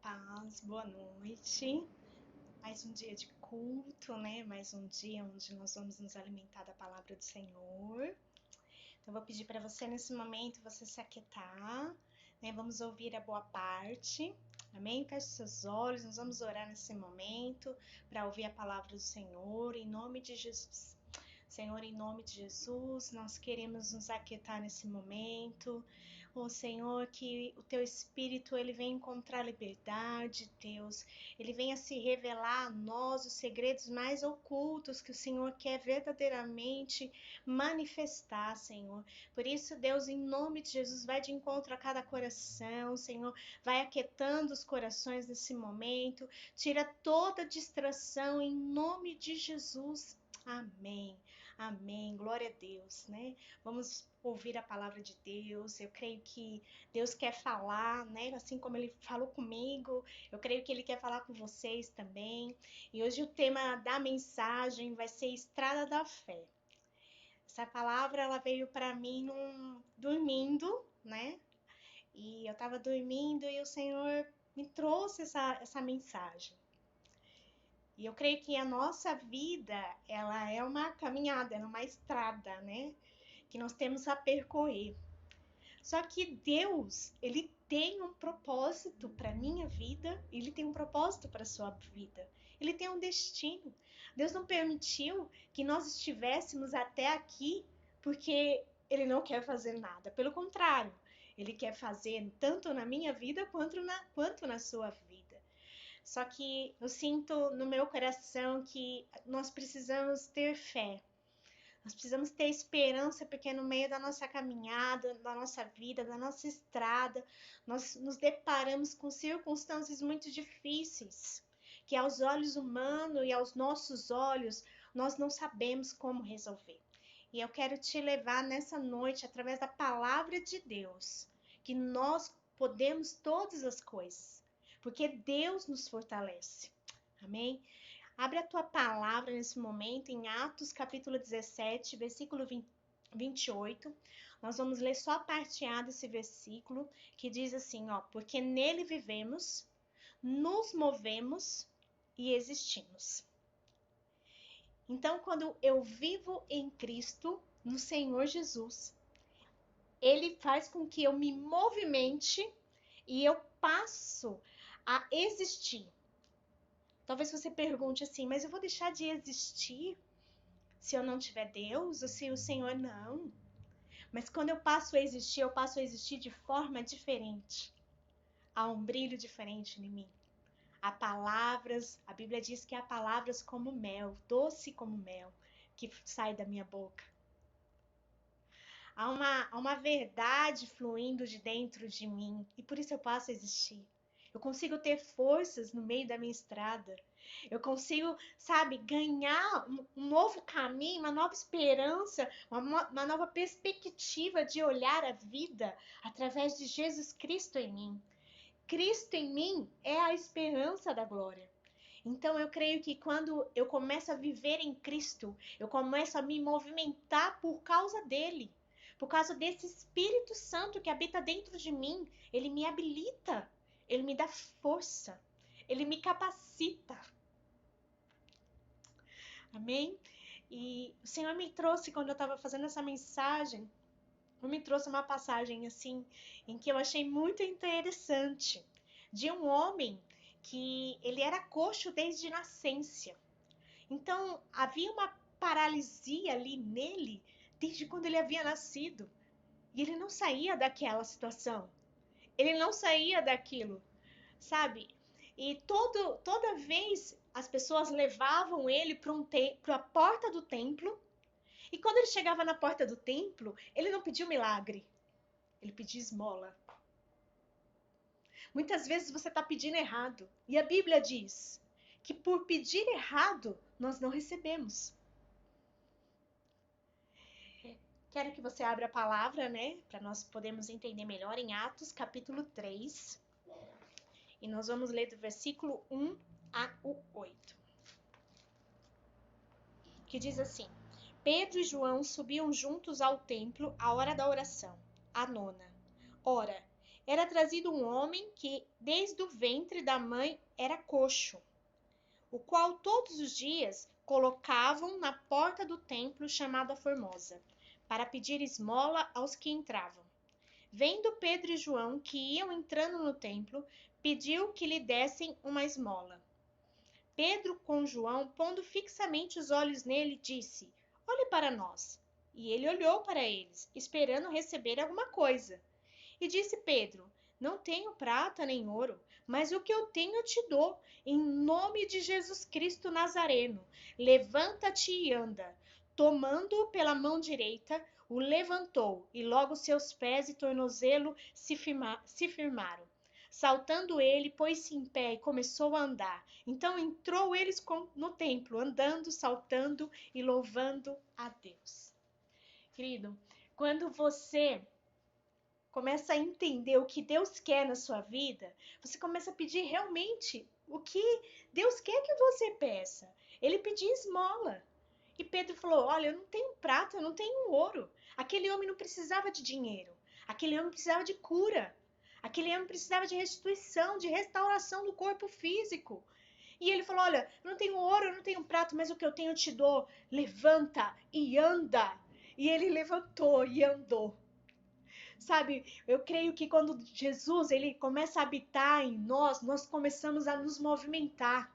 Paz, boa noite. Mais um dia de culto, né? Mais um dia onde nós vamos nos alimentar da palavra do Senhor. Então, eu vou pedir para você nesse momento você se aquietar, né? Vamos ouvir a boa parte. Amém? Feche seus olhos, nós vamos orar nesse momento para ouvir a palavra do Senhor, em nome de Jesus. Senhor, em nome de Jesus, nós queremos nos aquietar nesse momento. Oh, Senhor, que o Teu Espírito, ele venha encontrar liberdade, Deus. Ele venha se revelar a nós os segredos mais ocultos que o Senhor quer verdadeiramente manifestar, Senhor. Por isso, Deus, em nome de Jesus, vai de encontro a cada coração, Senhor. Vai aquietando os corações nesse momento. Tira toda distração em nome de Jesus. Amém. Amém. Glória a Deus, né? Vamos ouvir a palavra de Deus. Eu creio que Deus quer falar, né? Assim como ele falou comigo, eu creio que ele quer falar com vocês também. E hoje o tema da mensagem vai ser Estrada da Fé. Essa palavra ela veio para mim dormindo, né? E eu estava dormindo e o Senhor me trouxe essa mensagem. E eu creio que a nossa vida, ela é uma caminhada, ela é uma estrada, né? Que nós temos a percorrer. Só que Deus, ele tem um propósito para minha vida, ele tem um propósito para sua vida. Ele tem um destino. Deus não permitiu que nós estivéssemos até aqui porque ele não quer fazer nada. Pelo contrário, ele quer fazer tanto na minha vida quanto na sua vida. Só que eu sinto no meu coração que nós precisamos ter fé. Nós precisamos ter esperança, porque no meio da nossa caminhada, da nossa vida, da nossa estrada, nós nos deparamos com circunstâncias muito difíceis, que aos olhos humanos e aos nossos olhos, nós não sabemos como resolver. E eu quero te levar nessa noite, através da palavra de Deus, que nós podemos todas as coisas, porque Deus nos fortalece. Amém? Abre a tua palavra nesse momento em Atos capítulo 17, versículo 28. Nós vamos ler só a parte A desse versículo, que diz assim, ó: porque nele vivemos, nos movemos e existimos. Então, quando eu vivo em Cristo, no Senhor Jesus, ele faz com que eu me movimente e eu passo a existir. Talvez você pergunte assim, mas eu vou deixar de existir se eu não tiver Deus ou se o Senhor não? Mas quando eu passo a existir de forma diferente. Há um brilho diferente em mim. Há palavras, a Bíblia diz que há palavras como mel, doce como mel, que sai da minha boca. Há uma verdade fluindo de dentro de mim e por isso eu passo a existir. Eu consigo ter forças no meio da minha estrada. Eu consigo, sabe, ganhar um novo caminho, uma nova esperança, uma nova perspectiva de olhar a vida através de Jesus Cristo em mim. Cristo em mim é a esperança da glória. Então eu creio que quando eu começo a viver em Cristo, eu começo a me movimentar por causa dele. Por causa desse Espírito Santo que habita dentro de mim, ele me habilita, ele me dá força, ele me capacita. Amém? E o Senhor me trouxe, quando eu estava fazendo essa mensagem, me trouxe uma passagem assim, em que eu achei muito interessante, de um homem que ele era coxo desde nascença. Então, havia uma paralisia ali nele, desde quando ele havia nascido. E ele não saía daquela situação. Ele não saía daquilo, sabe? E toda vez as pessoas levavam ele para a porta do templo. E quando ele chegava na porta do templo, ele não pediu milagre. Ele pedia esmola. Muitas vezes você está pedindo errado. E a Bíblia diz que por pedir errado, nós não recebemos. Quero que você abra a palavra, né? Para nós podermos entender melhor em Atos, capítulo 3. E nós vamos ler do versículo 1 a 8. Que diz assim: Pedro e João subiam juntos ao templo à hora da oração, a nona. Ora, era trazido um homem que desde o ventre da mãe era coxo, o qual todos os dias colocavam na porta do templo chamada Formosa, para pedir esmola aos que entravam. Vendo Pedro e João que iam entrando no templo, pediu que lhe dessem uma esmola. Pedro, com João, pondo fixamente os olhos nele, disse: Olhe para nós. E ele olhou para eles, esperando receber alguma coisa. E disse Pedro: Não tenho prata nem ouro, mas o que eu tenho eu te dou. Em nome de Jesus Cristo Nazareno, levanta-te e anda. Tomando-o pela mão direita, o levantou, e logo seus pés e tornozelo se firmaram. Saltando ele, pôs-se em pé e começou a andar. Então entrou eles no templo, andando, saltando e louvando a Deus. Querido, quando você começa a entender o que Deus quer na sua vida, você começa a pedir realmente o que Deus quer que você peça. Ele pediu esmola. E Pedro falou: Olha, eu não tenho prata, eu não tenho ouro. Aquele homem não precisava de dinheiro. Aquele homem precisava de cura. Aquele homem precisava de restituição, de restauração do corpo físico. E ele falou: Olha, eu não tenho ouro, eu não tenho prata, mas o que eu tenho eu te dou. Levanta e anda. E ele levantou e andou. Sabe, eu creio que quando Jesus ele começa a habitar em nós, nós começamos a nos movimentar.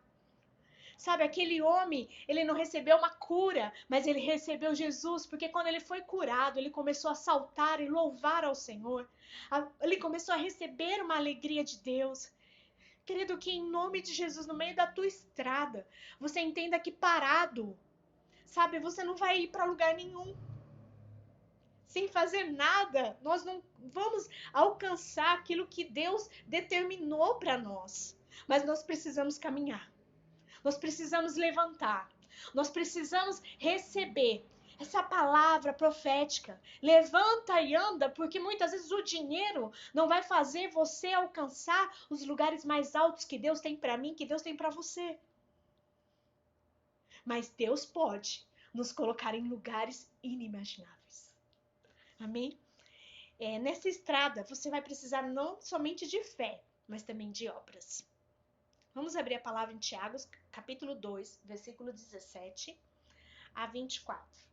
Sabe, aquele homem, ele não recebeu uma cura, mas ele recebeu Jesus, porque quando ele foi curado, ele começou a saltar e louvar ao Senhor. Ele começou a receber uma alegria de Deus. Querido, que em nome de Jesus, no meio da tua estrada, você entenda que parado, sabe, você não vai ir para lugar nenhum. Sem fazer nada, nós não vamos alcançar aquilo que Deus determinou para nós. Mas nós precisamos caminhar. Nós precisamos levantar. Nós precisamos receber essa palavra profética. Levanta e anda, porque muitas vezes o dinheiro não vai fazer você alcançar os lugares mais altos que Deus tem para mim, que Deus tem para você. Mas Deus pode nos colocar em lugares inimagináveis. Amém? Nessa estrada, você vai precisar não somente de fé, mas também de obras. Vamos abrir a palavra em Tiago, capítulo 2, versículo 17 a 24.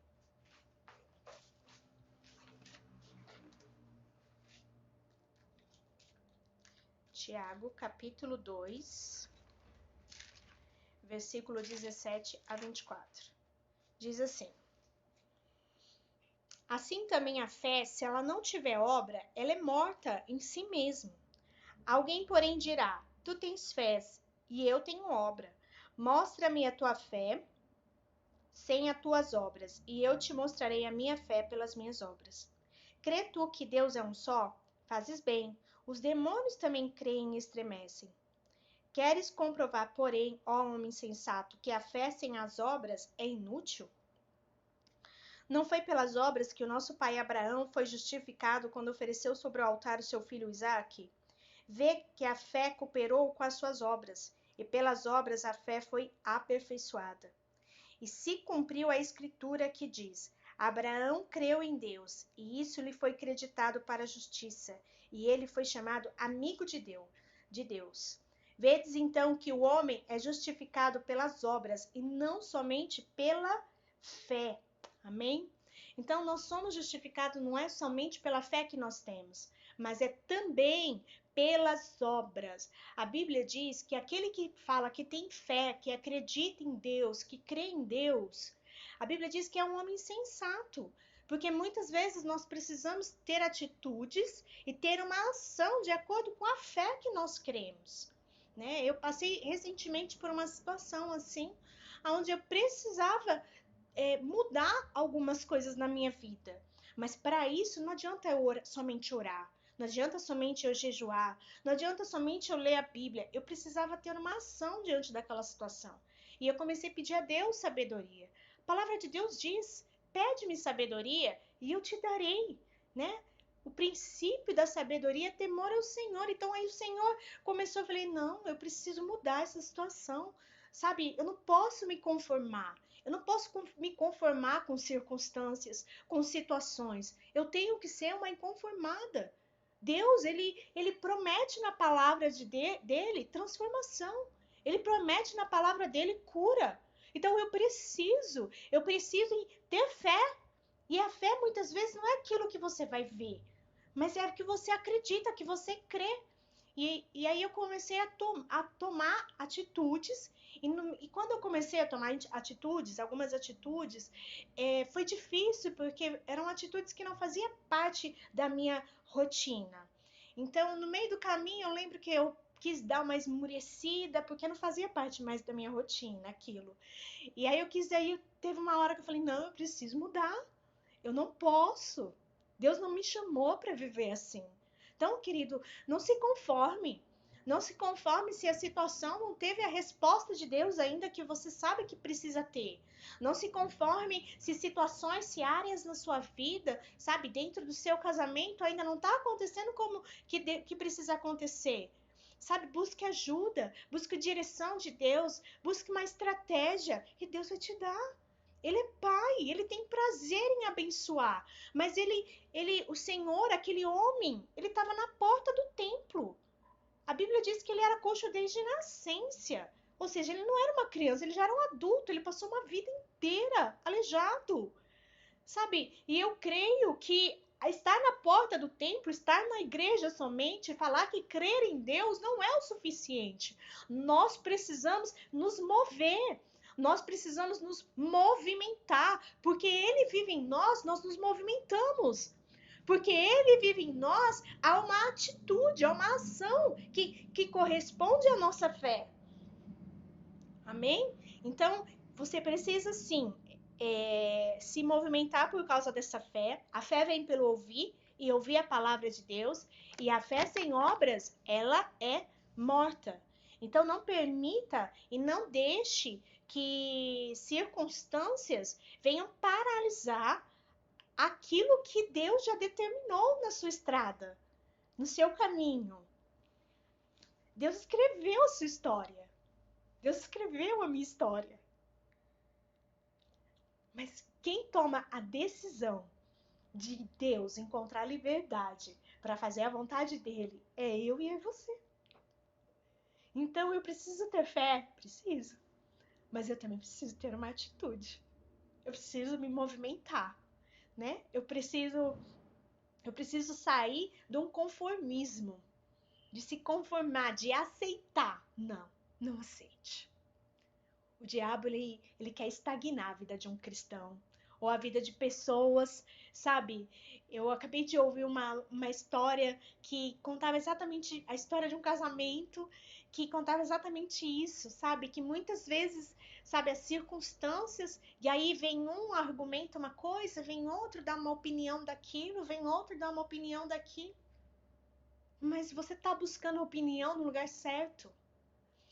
Tiago, capítulo 2, versículo 17 a 24. Diz assim: Assim também a fé, se ela não tiver obra, ela é morta em si mesma. Alguém, porém, dirá: Tu tens fé e eu tenho obra. Mostra-me a tua fé sem as tuas obras, e eu te mostrarei a minha fé pelas minhas obras. Crê tu que Deus é um só? Fazes bem. Os demônios também creem e estremecem. Queres comprovar, porém, ó homem sensato, que a fé sem as obras é inútil? Não foi pelas obras que o nosso pai Abraão foi justificado quando ofereceu sobre o altar o seu filho Isaque? Vê que a fé cooperou com as suas obras, e pelas obras a fé foi aperfeiçoada. E se cumpriu a escritura que diz: Abraão creu em Deus, e isso lhe foi creditado para a justiça, e ele foi chamado amigo de Deus. Vedes então que o homem é justificado pelas obras e não somente pela fé. Amém? Então nós somos justificados não é somente pela fé que nós temos, mas é também pelas obras. A Bíblia diz que aquele que fala que tem fé, que acredita em Deus, que crê em Deus, a Bíblia diz que é um homem sensato. Porque muitas vezes nós precisamos ter atitudes e ter uma ação de acordo com a fé que nós cremos. Né? Eu passei recentemente por uma situação assim, onde eu precisava mudar algumas coisas na minha vida. Mas para isso não adianta eu somente orar. Não adianta somente eu jejuar, não adianta somente eu ler a Bíblia. Eu precisava ter uma ação diante daquela situação. E eu comecei a pedir a Deus sabedoria. A palavra de Deus diz: pede-me sabedoria e eu te darei, né? O princípio da sabedoria é temor ao Senhor. Então aí o Senhor começou, eu falei: não, eu preciso mudar essa situação. Sabe, eu não posso me conformar. Eu não posso me conformar com circunstâncias, com situações. Eu tenho que ser uma inconformada. Deus, ele promete na palavra dele transformação. Ele promete na palavra dele cura. Então eu preciso ter fé. E a fé muitas vezes não é aquilo que você vai ver, mas é o que você acredita, que você crê. E aí eu comecei a tomar atitudes, e quando eu comecei a tomar atitudes, algumas atitudes, foi difícil, porque eram atitudes que não faziam parte da minha rotina. Então, no meio do caminho, eu lembro que eu quis dar uma esmurecida, porque não fazia parte mais da minha rotina aquilo. E aí teve uma hora que eu falei, não, eu preciso mudar. Eu não posso. Deus não me chamou para viver assim. Então, querido, não se conforme. Não se conforme se a situação não teve a resposta de Deus ainda que você sabe que precisa ter. Não se conforme se situações, se áreas na sua vida, sabe, dentro do seu casamento ainda não está acontecendo como que precisa acontecer. Sabe, busque ajuda, busque direção de Deus, busque uma estratégia e Deus vai te dar. Ele é pai, ele tem prazer em abençoar. Mas o Senhor, aquele homem, ele estava na porta do templo. A Bíblia diz que ele era coxo desde nascença. Ou seja, ele não era uma criança, ele já era um adulto, ele passou uma vida inteira aleijado. Sabe? E eu creio que estar na porta do templo, estar na igreja somente, falar que crer em Deus não é o suficiente. Nós precisamos nos mover. Nós precisamos nos movimentar, porque Ele vive em nós, nós nos movimentamos. Porque Ele vive em nós, há uma atitude, há uma ação que corresponde à nossa fé. Amém? Então, você precisa sim se movimentar por causa dessa fé. A fé vem pelo ouvir e ouvir a palavra de Deus. E a fé sem obras, ela é morta. Então, não permita e não deixe que circunstâncias venham paralisar aquilo que Deus já determinou na sua estrada, no seu caminho. Deus escreveu a sua história. Deus escreveu a minha história. Mas quem toma a decisão de Deus encontrar liberdade para fazer a vontade dele é eu e é você. Então eu preciso ter fé? Preciso. Mas eu também preciso ter uma atitude. Eu preciso me movimentar, né? Eu preciso sair de um conformismo, de se conformar, de aceitar. Não, não aceite. O diabo, ele quer estagnar a vida de um cristão, ou a vida de pessoas, sabe? Eu acabei de ouvir uma história que contava exatamente a história de um casamento, que contava exatamente isso, sabe? Que muitas vezes, sabe, as circunstâncias, e aí vem um argumenta uma coisa, vem outro dar uma opinião daquilo, vem outro dar uma opinião daquilo. Mas você está buscando a opinião no lugar certo?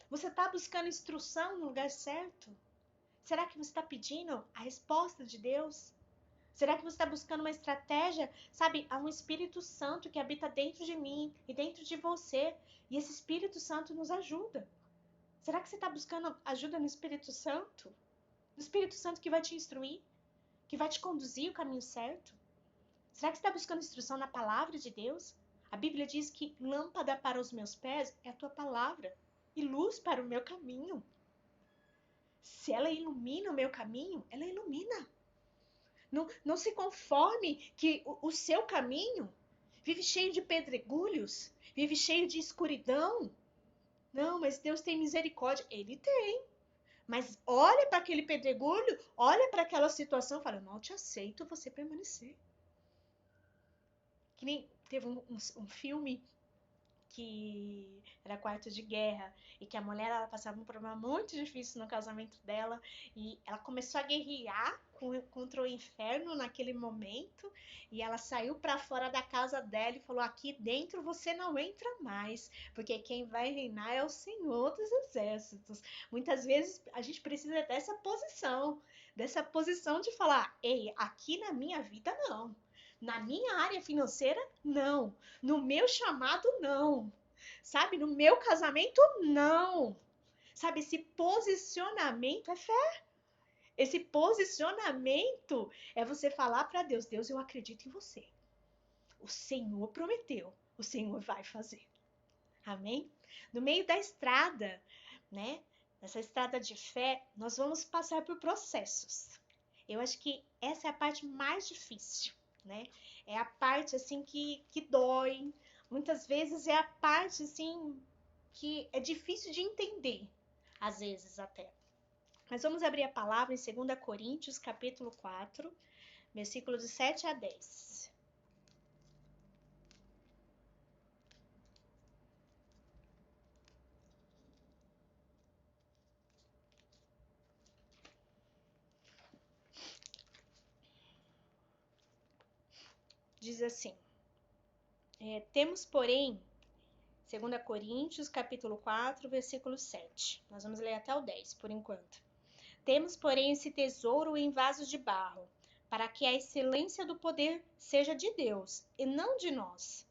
Você está buscando instrução no lugar certo? Será que você está pedindo a resposta de Deus? Será que você está buscando uma estratégia? Sabe, há um Espírito Santo que habita dentro de mim e dentro de você. E esse Espírito Santo nos ajuda. Será que você está buscando ajuda no Espírito Santo? No Espírito Santo que vai te instruir? Que vai te conduzir o caminho certo? Será que você está buscando instrução na palavra de Deus? A Bíblia diz que lâmpada para os meus pés é a tua palavra e luz para o meu caminho. Se ela ilumina o meu caminho, ela ilumina. Não se conforme que o seu caminho vive cheio de pedregulhos, vive cheio de escuridão. Não, mas Deus tem misericórdia. Ele tem. Mas olha para aquele pedregulho, olha para aquela situação e fala, não te aceito você permanecer. Que nem teve um filme que era Quarto de Guerra, e que a mulher ela passava um problema muito difícil no casamento dela, e ela começou a guerrear contra o inferno naquele momento, e ela saiu para fora da casa dela e falou, aqui dentro você não entra mais, porque quem vai reinar é o Senhor dos Exércitos. Muitas vezes a gente precisa dessa posição de falar, ei, aqui na minha vida não. Na minha área financeira, não. No meu chamado, não. Sabe? No meu casamento, não. Sabe? Esse posicionamento é fé. Esse posicionamento é você falar para Deus, Deus, eu acredito em você. O Senhor prometeu. o Senhor vai fazer. Amém? No meio da estrada, né? Nessa estrada de fé, nós vamos passar por processos. Eu acho que essa é a parte mais difícil, né? É a parte, assim, que dói. Muitas vezes é a parte, assim, que é difícil de entender, às vezes até. Mas vamos abrir a palavra em 2 Coríntios, capítulo 4, versículos de 7 a 10. Diz assim, temos, porém, 2 Coríntios, capítulo 4, versículo 7. Nós vamos ler até o 10, por enquanto. Temos, porém, esse tesouro em vasos de barro, para que a excelência do poder seja de Deus, e não de nós.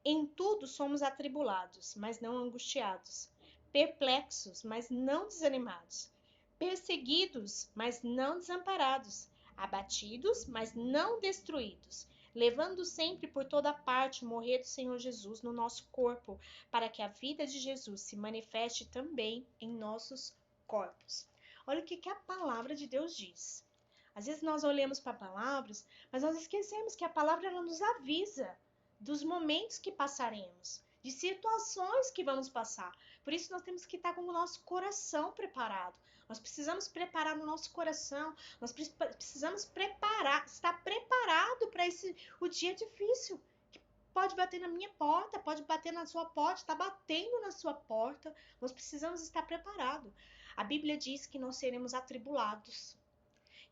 Em tudo somos atribulados, mas não angustiados, perplexos, mas não desanimados, perseguidos, mas não desamparados, abatidos, mas não destruídos, levando sempre por toda parte o morrer do Senhor Jesus no nosso corpo, para que a vida de Jesus se manifeste também em nossos corpos. Olha o que a palavra de Deus diz. Às vezes nós olhamos para palavras, mas nós esquecemos que a palavra ela nos avisa dos momentos que passaremos, de situações que vamos passar. Por isso nós temos que estar com o nosso coração preparado. Nós precisamos preparar o nosso coração, nós precisamos estar preparado para o dia difícil. Que pode bater na minha porta, pode bater na sua porta, está batendo na sua porta. Nós precisamos estar preparados. A Bíblia diz que nós seremos atribulados,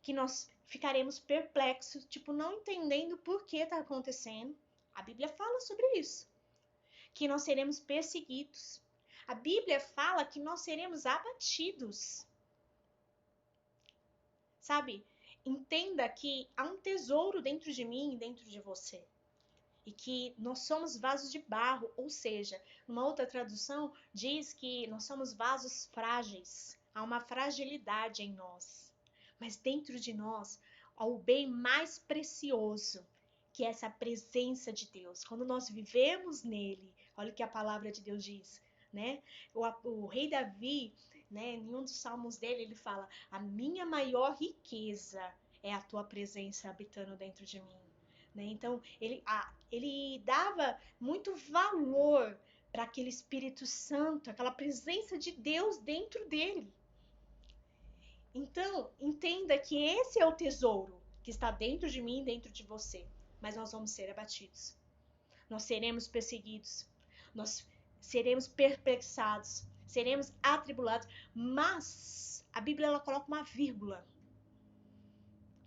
que nós ficaremos perplexos, tipo, não entendendo por que está acontecendo. A Bíblia fala sobre isso, que nós seremos perseguidos. A Bíblia fala que nós seremos abatidos. Sabe? Entenda que há um tesouro dentro de mim e dentro de você. E que nós somos vasos de barro, ou seja, uma outra tradução diz que nós somos vasos frágeis. Há uma fragilidade em nós. Mas dentro de nós há o bem mais precioso, que é essa presença de Deus. Quando nós vivemos nele, olha o que a palavra de Deus diz, né? O rei Davi, né, em um dos salmos dele, ele fala: a minha maior riqueza é a tua presença habitando dentro de mim. Né? Então, ele dava muito valor para aquele Espírito Santo, aquela presença de Deus dentro dele. Então, entenda que esse é o tesouro que está dentro de mim e dentro de você. Mas nós vamos ser abatidos. Nós seremos perseguidos. Nós seremos perplexados. Seremos atribulados. Mas a Bíblia ela coloca uma vírgula.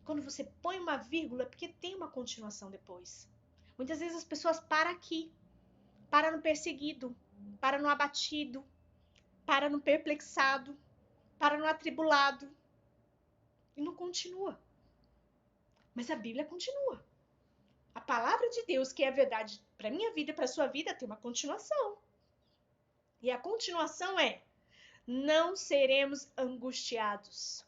Quando você põe uma vírgula, é porque tem uma continuação depois. Muitas vezes as pessoas param aqui. Param no perseguido. Param no abatido. Param no perplexado. Param no atribulado. E não continua. Mas a Bíblia continua. A palavra de Deus, que é a verdade para minha vida e para sua vida, tem uma continuação. E a continuação é: não seremos angustiados,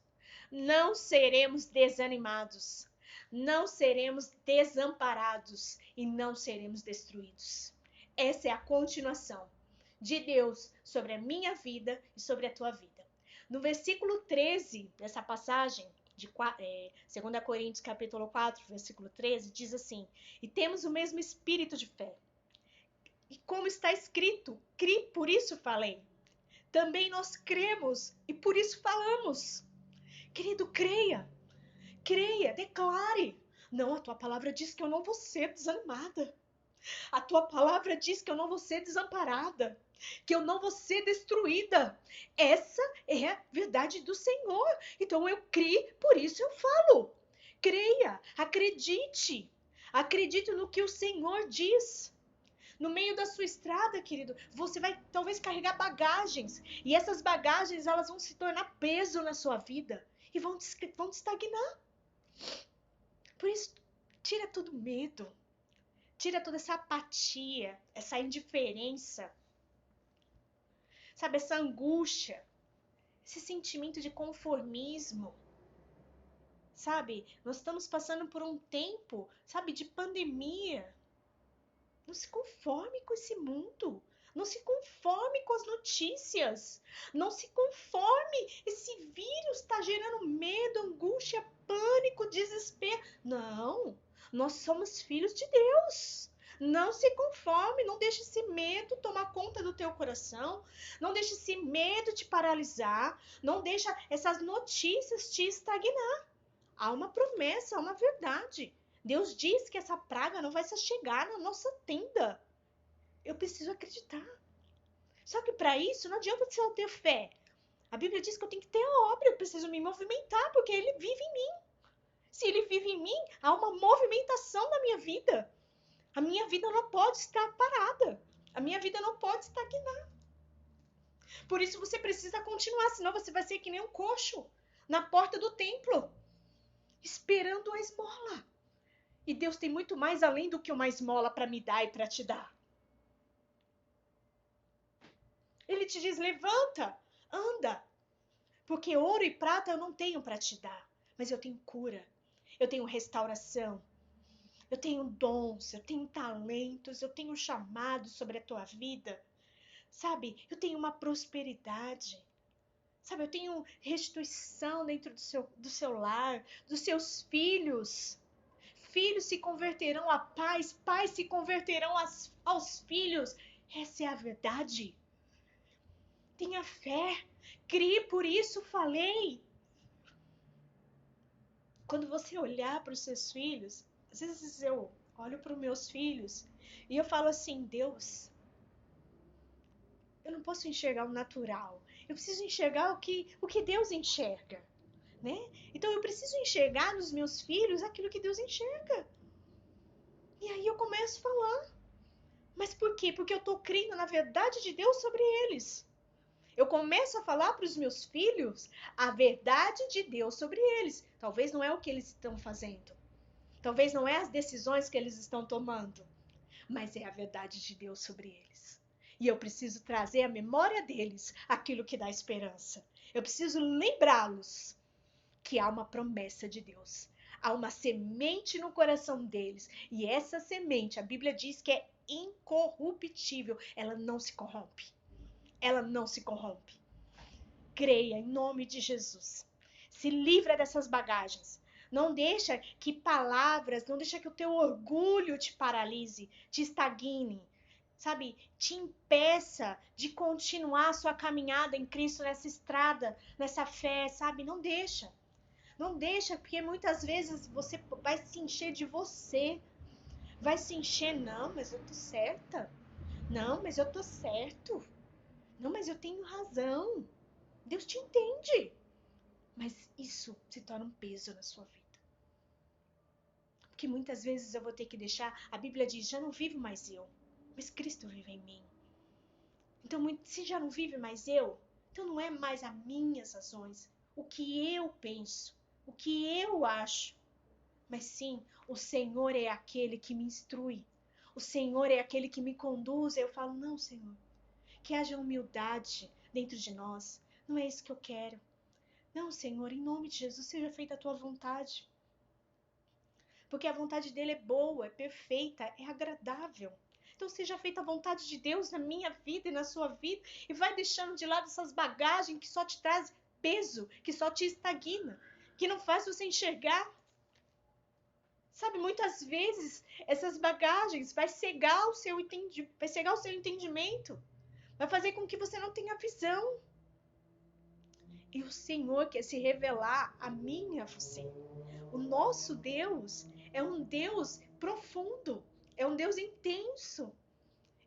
não seremos desanimados, não seremos desamparados e não seremos destruídos. Essa é a continuação de Deus sobre a minha vida e sobre a tua vida. No versículo 13 dessa passagem, de 2 Coríntios capítulo 4, versículo 13, diz assim: e temos o mesmo espírito de fé. E como está escrito, por isso falei. Também nós cremos e por isso falamos. Querido, creia, declare. Não, a tua palavra diz que eu não vou ser desanimada. A tua palavra diz que eu não vou ser desamparada, que eu não vou ser destruída. Essa é a verdade do Senhor. Então eu criei, por isso eu falo. Creia, acredite. Acredite no que o Senhor diz. No meio da sua estrada, querido, você vai talvez carregar bagagens. E essas bagagens, elas vão se tornar peso na sua vida. E vão te estagnar. Por isso, tira todo medo. Tira toda essa apatia, essa indiferença, sabe, essa angústia, esse sentimento de conformismo, sabe? Nós estamos passando por um tempo, sabe, de pandemia. Não se conforme com esse mundo. Não se conforme com as notícias. Não se conforme. Esse vírus está gerando medo, angústia, pânico, desespero. Não. Nós somos filhos de Deus. Não se conforme, não deixe esse medo tomar conta do teu coração, não deixe esse medo te paralisar, não deixe essas notícias te estagnar. Há uma promessa, há uma verdade. Deus diz que essa praga não vai se chegar na nossa tenda. Eu preciso acreditar. Só que para isso não adianta só ter fé. A Bíblia diz que eu tenho que ter a obra, eu preciso me movimentar, porque ele vive em mim. Se ele vive em mim, há uma movimentação na minha vida. A minha vida não pode estar parada. A minha vida não pode estagnar. Por isso você precisa continuar, senão você vai ser que nem um coxo na porta do templo, esperando a esmola. E Deus tem muito mais além do que uma esmola para me dar e para te dar. Ele te diz, levanta, anda. Porque ouro e prata eu não tenho para te dar. Mas eu tenho cura, eu tenho restauração, eu tenho dons, eu tenho talentos, eu tenho chamado sobre a tua vida. Sabe, eu tenho uma prosperidade. Sabe, eu tenho restituição dentro do seu lar, dos seus filhos. Filhos se converterão a pais, pais se converterão aos filhos. Essa é a verdade. Tenha fé, crie, por isso falei. Quando você olhar para os seus filhos, às vezes eu olho para os meus filhos e eu falo assim, Deus, eu não posso enxergar o natural. Eu preciso enxergar o que Deus enxerga, né? Então eu preciso enxergar nos meus filhos aquilo que Deus enxerga. E aí eu começo a falar. Mas por quê? Porque eu estou crendo na verdade de Deus sobre eles. Eu começo a falar para os meus filhos a verdade de Deus sobre eles. Talvez não é o que eles estão fazendo. Talvez não é as decisões que eles estão tomando. Mas é a verdade de Deus sobre eles. E eu preciso trazer à memória deles aquilo que dá esperança. Eu preciso lembrá-los que há uma promessa de Deus. Há uma semente no coração deles. E essa semente, a Bíblia diz que é incorruptível. Ela não se corrompe. Ela não se corrompe. Creia em nome de Jesus. Se livra dessas bagagens. Não deixa que palavras, não deixa que o teu orgulho te paralise, te estagne, sabe? Te impeça de continuar a sua caminhada em Cristo nessa estrada, nessa fé, sabe? Não deixa. Não deixa, porque muitas vezes você vai se encher de você. Vai se encher, não, mas eu tô certa. Não, mas eu tô certo. Não, mas eu tenho razão. Deus te entende. Mas isso se torna um peso na sua vida. Porque muitas vezes eu vou ter que deixar, a Bíblia diz, já não vivo mais eu, mas Cristo vive em mim. Então, se já não vive mais eu, então não é mais as minhas ações, o que eu penso, o que eu acho, mas sim, o Senhor é aquele que me instrui. O Senhor é aquele que me conduz. Eu falo, não, Senhor, que haja humildade dentro de nós. Não é isso que eu quero. Não, Senhor, em nome de Jesus, seja feita a tua vontade. Porque a vontade dele é boa, é perfeita, é agradável. Então seja feita a vontade de Deus na minha vida e na sua vida. E vai deixando de lado essas bagagens que só te traz peso, que só te estagna, que não faz você enxergar. Sabe, muitas vezes essas bagagens vai cegar o seu entendimento. Vai fazer com que você não tenha visão. E o Senhor quer se revelar a mim e a você. O nosso Deus é um Deus profundo, é um Deus intenso.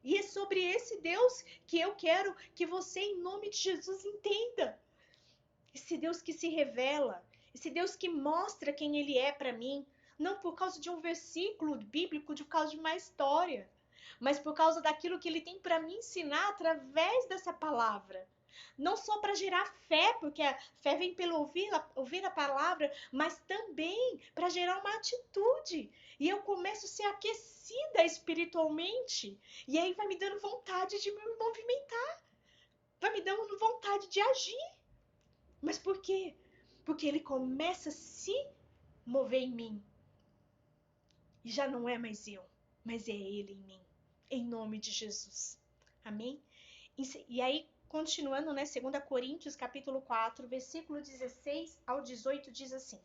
E é sobre esse Deus que eu quero que você, em nome de Jesus, entenda. Esse Deus que se revela, esse Deus que mostra quem Ele é para mim, não por causa de um versículo bíblico, por causa de uma história, mas por causa daquilo que Ele tem para me ensinar através dessa palavra. Não só para gerar fé, porque a fé vem pelo ouvir a palavra, mas também para gerar uma atitude. E eu começo a ser aquecida espiritualmente. E aí vai me dando vontade de me movimentar. Vai me dando vontade de agir. Mas por quê? Porque ele começa a se mover em mim. E já não é mais eu, mas é ele em mim. em nome de Jesus. Amém? E aí, continuando, né, 2 Coríntios, capítulo 4, versículo 16 ao 18, diz assim: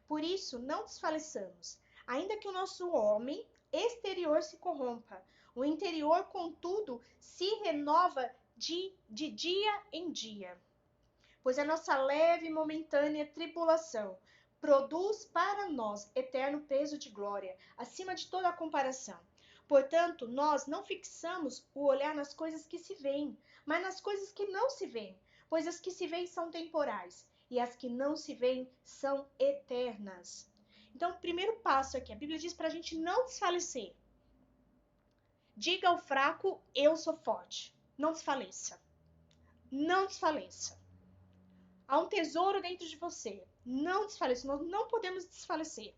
Por isso, não desfaleçamos, ainda que o nosso homem exterior se corrompa, o interior, contudo, se renova de dia em dia. Pois a nossa leve e momentânea tribulação produz para nós eterno peso de glória, acima de toda a comparação. Portanto, nós não fixamos o olhar nas coisas que se veem, mas nas coisas que não se veem, pois as que se veem são temporais, e as que não se veem são eternas. Então, o primeiro passo aqui, a Bíblia diz para a gente não desfalecer. Diga ao fraco, eu sou forte. Não desfaleça. Não desfaleça. Há um tesouro dentro de você. Não desfaleça. Nós não podemos desfalecer.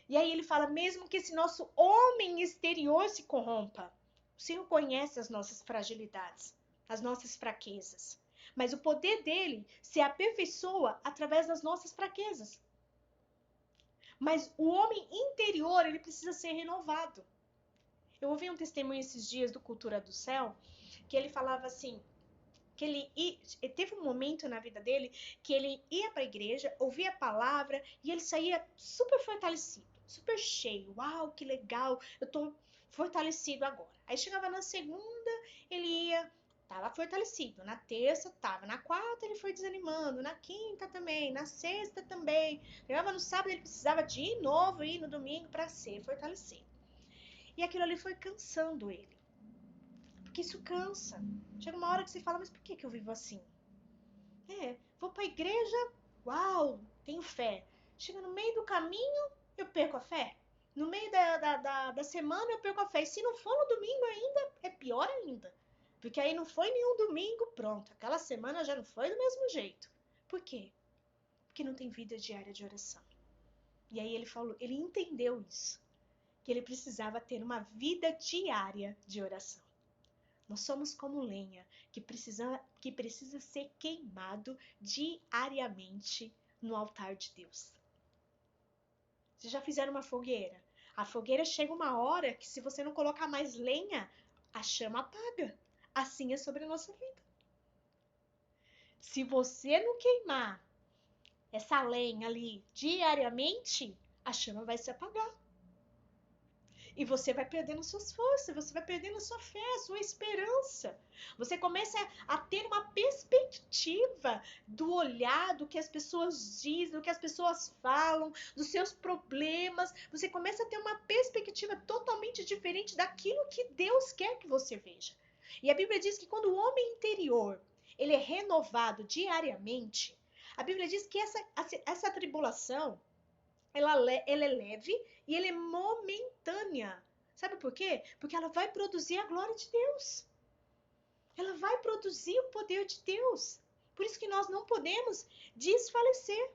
E aí ele fala, mesmo que esse nosso homem exterior se corrompa, o Senhor conhece as nossas fragilidades, as nossas fraquezas. Mas o poder dele se aperfeiçoa através das nossas fraquezas. Mas o homem interior, ele precisa ser renovado. Eu ouvi um testemunho esses dias do Cultura do Céu, que ele falava assim, que ele teve um momento na vida dele que ele ia para a igreja, ouvia a palavra e ele saía super fortalecido, super cheio. Uau, que legal, eu tô fortalecido agora. Aí chegava na segunda, ele ia, tava fortalecido. Na terça, tava. Na quarta, ele foi desanimando. Na quinta também. Na sexta também. Chegava no sábado, ele precisava de novo ir no domingo para ser fortalecido. E aquilo ali foi cansando ele. Porque isso cansa. Chega uma hora que você fala, mas por que eu vivo assim? Vou pra igreja, uau, tenho fé. Chega no meio do caminho, eu perco a fé. No meio da semana, eu perco a fé. E se não for no domingo ainda, é pior ainda. Porque aí não foi nenhum domingo, pronto. Aquela semana já não foi do mesmo jeito. Por quê? Porque não tem vida diária de oração. E aí ele falou, ele entendeu isso. Que ele precisava ter uma vida diária de oração. Nós somos como lenha que precisa ser queimado diariamente no altar de Deus. Vocês já fizeram uma fogueira? A fogueira chega uma hora que se você não colocar mais lenha, a chama apaga. Assim é sobre a nossa vida. Se você não queimar essa lenha ali diariamente, a chama vai se apagar. E você vai perdendo suas forças, você vai perdendo a sua fé, a sua esperança. Você começa a ter uma perspectiva do olhar, do que as pessoas dizem, do que as pessoas falam, dos seus problemas. Você começa a ter uma perspectiva totalmente diferente daquilo que Deus quer que você veja. E a Bíblia diz que quando o homem interior ele é renovado diariamente, a Bíblia diz que essa tribulação, ela é leve e ela é momentânea. Sabe por quê? Porque ela vai produzir a glória de Deus. Ela vai produzir o poder de Deus. Por isso que nós não podemos desfalecer.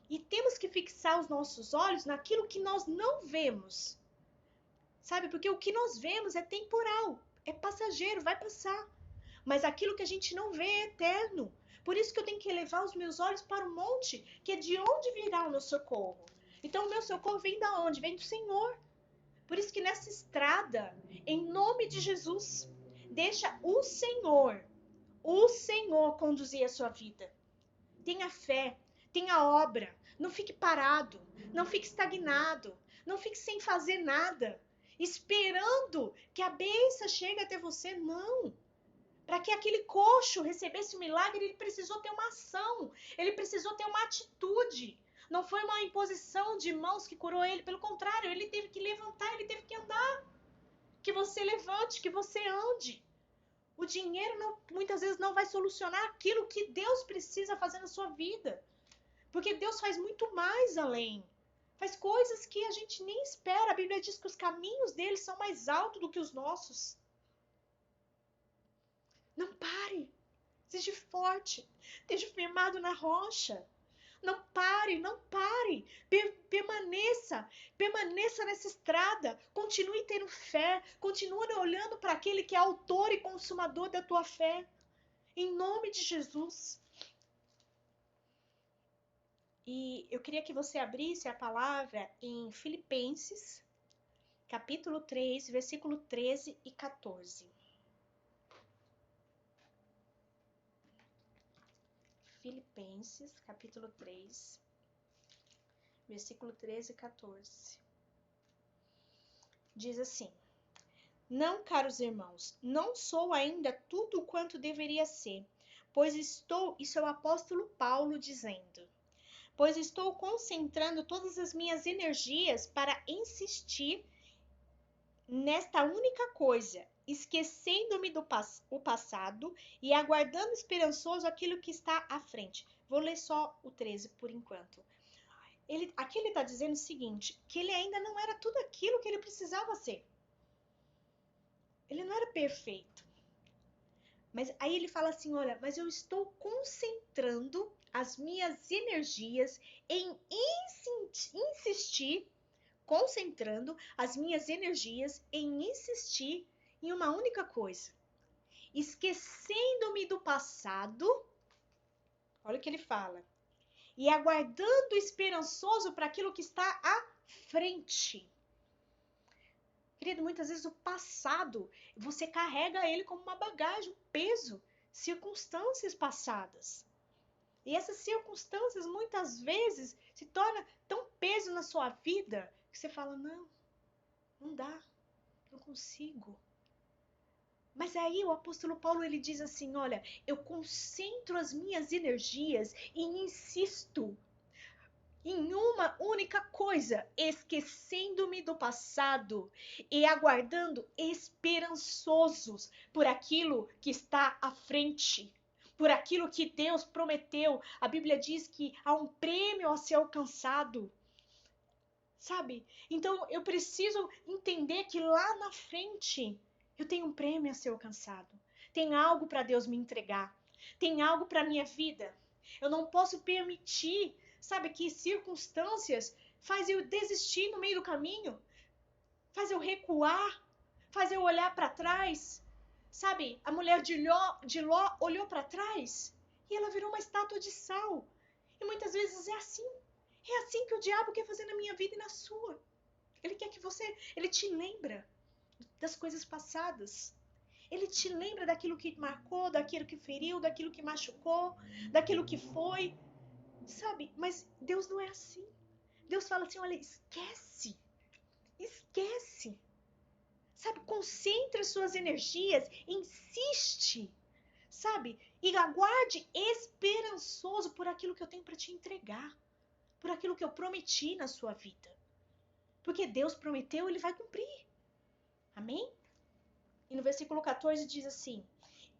E temos que fixar os nossos olhos naquilo que nós não vemos. Sabe? Porque o que nós vemos é temporal, é passageiro, vai passar. Mas aquilo que a gente não vê é eterno. Por isso que eu tenho que elevar os meus olhos para o monte, que é de onde virá o meu socorro. Então o meu socorro vem da onde? Vem do Senhor. Por isso que nessa estrada, em nome de Jesus, deixa o Senhor conduzir a sua vida. Tenha fé, tenha obra, não fique parado, não fique estagnado, não fique sem fazer nada, esperando que a bênção chegue até você, não. Para que aquele coxo recebesse o milagre, ele precisou ter uma ação, ele precisou ter uma atitude. Não foi uma imposição de mãos que curou ele, pelo contrário, ele teve que levantar, ele teve que andar. Que você levante, que você ande. O dinheiro muitas vezes não vai solucionar aquilo que Deus precisa fazer na sua vida. Porque Deus faz muito mais além. Faz coisas que a gente nem espera. A Bíblia diz que os caminhos dele são mais altos do que os nossos. Não pare. Seja forte. Esteja firmado na rocha. Não pare, não pare. Permaneça nessa estrada. Continue tendo fé. Continue olhando para aquele que é autor e consumador da tua fé. Em nome de Jesus. E eu queria que você abrisse a palavra em Filipenses, capítulo 3, versículo 13 e 14. Filipenses, capítulo 3, versículo 13 e 14. Diz assim: Não, caros irmãos, não sou ainda tudo quanto deveria ser, pois estou, isso é o apóstolo Paulo dizendo, pois estou concentrando todas as minhas energias para insistir nesta única coisa, esquecendo-me do passado e aguardando esperançoso aquilo que está à frente. Vou ler só o 13 por enquanto. Aqui ele está dizendo o seguinte, que ele ainda não era tudo aquilo que ele precisava ser. Ele não era perfeito. Mas aí ele fala assim, olha, mas eu estou concentrando as minhas energias em insistir, concentrando as minhas energias em insistir em uma única coisa. Esquecendo-me do passado, olha o que ele fala, e aguardando esperançoso para aquilo que está à frente. Querido, muitas vezes o passado, você carrega ele como uma bagagem, um peso, circunstâncias passadas. E essas circunstâncias muitas vezes se tornam tão peso na sua vida que você fala, não dá, não consigo. Mas aí o apóstolo Paulo ele diz assim, olha, eu concentro as minhas energias e insisto em uma única coisa, esquecendo-me do passado e aguardando esperançosos por aquilo que está à frente, por aquilo que Deus prometeu. A Bíblia diz que há um prêmio a ser alcançado, sabe? Então eu preciso entender que lá na frente eu tenho um prêmio a ser alcançado. Tem algo para Deus me entregar, tem algo para minha vida. Eu não posso permitir, sabe, que circunstâncias faz eu desistir no meio do caminho, faz eu recuar, faz eu olhar para trás. Sabe, a mulher de Ló olhou para trás e ela virou uma estátua de sal. E muitas vezes é assim. É assim que o diabo quer fazer na minha vida e na sua. Ele quer que ele te lembra das coisas passadas. Ele te lembra daquilo que marcou, daquilo que feriu, daquilo que machucou, daquilo que foi. Sabe? Mas Deus não é assim. Deus fala assim, olha, esquece. Esquece. Sabe? Concentra suas energias, insiste. Sabe? E aguarde esperançoso por aquilo que eu tenho para te entregar. Por aquilo que eu prometi na sua vida. Porque Deus prometeu, Ele vai cumprir. Amém? E no versículo 14 diz assim,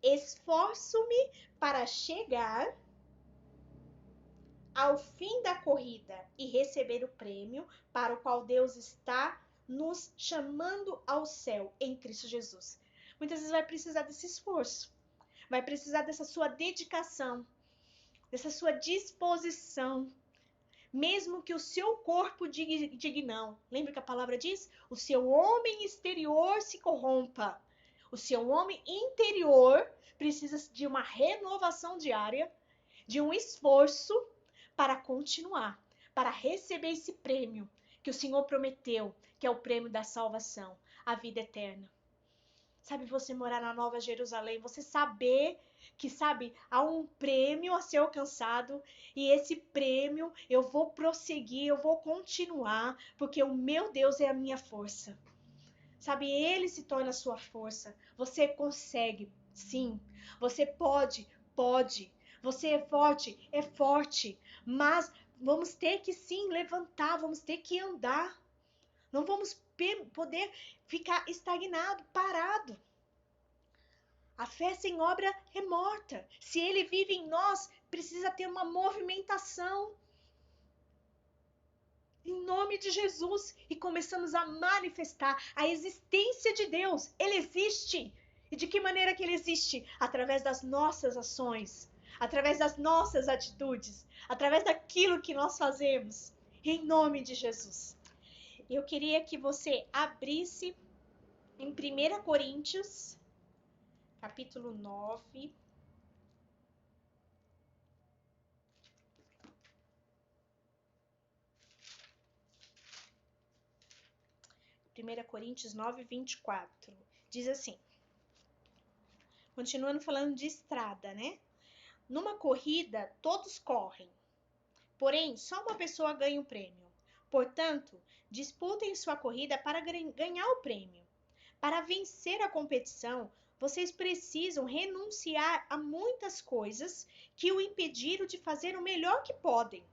esforço-me para chegar ao fim da corrida e receber o prêmio para o qual Deus está nos chamando ao céu em Cristo Jesus. Muitas vezes vai precisar desse esforço, vai precisar dessa sua dedicação, dessa sua disposição, mesmo que o seu corpo diga não. Lembra que a palavra diz? O seu homem exterior se corrompa. O seu homem interior precisa de uma renovação diária, de um esforço para continuar, para receber esse prêmio que o Senhor prometeu, que é o prêmio da salvação, a vida eterna. Sabe, você morar na Nova Jerusalém, você saber que, sabe, há um prêmio a ser alcançado e esse prêmio eu vou prosseguir, eu vou continuar, porque o meu Deus é a minha força. Sabe, Ele se torna a sua força. Você consegue, sim. Você pode. Você é forte. Mas vamos ter que, sim, levantar, vamos ter que andar. Não vamos poder ficar estagnado, parado. A fé sem obra é morta. Se Ele vive em nós, precisa ter uma movimentação. Em nome de Jesus. E começamos a manifestar a existência de Deus. Ele existe. E de que maneira que Ele existe? Através das nossas ações. Através das nossas atitudes. Através daquilo que nós fazemos. Em nome de Jesus. Eu queria que você abrisse em 1 Coríntios, capítulo 9. 1 1 Coríntios 9, 24. Diz assim, continuando falando de estrada, né? Numa corrida, todos correm, porém, só uma pessoa ganha o prêmio. Portanto, disputem sua corrida para ganhar o prêmio. Para vencer a competição, vocês precisam renunciar a muitas coisas que o impediram de fazer o melhor que podem.